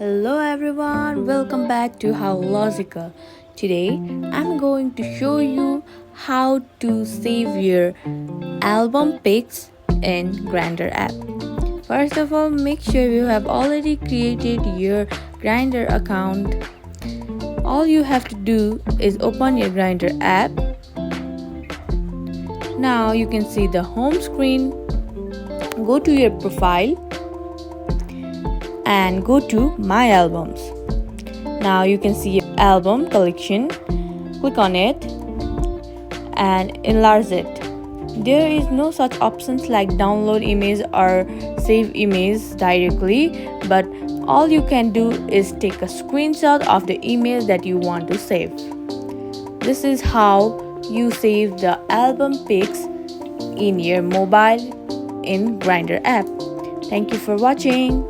Hello everyone, welcome back to How Logical. Today I'm going to show you how to save your album pics in Grindr app. First of all, make sure you have already created your Grindr account. All you have to do is open your Grindr app. Now you can see the home screen. Go to your profile and go to My Albums. Now you can see your album collection. Click on it and enlarge it. There is no such options like download image or save image directly, but all you can do is take a screenshot of the image that you want to save. This is how you save the album pics in your mobile in Grindr app. Thank you for watching.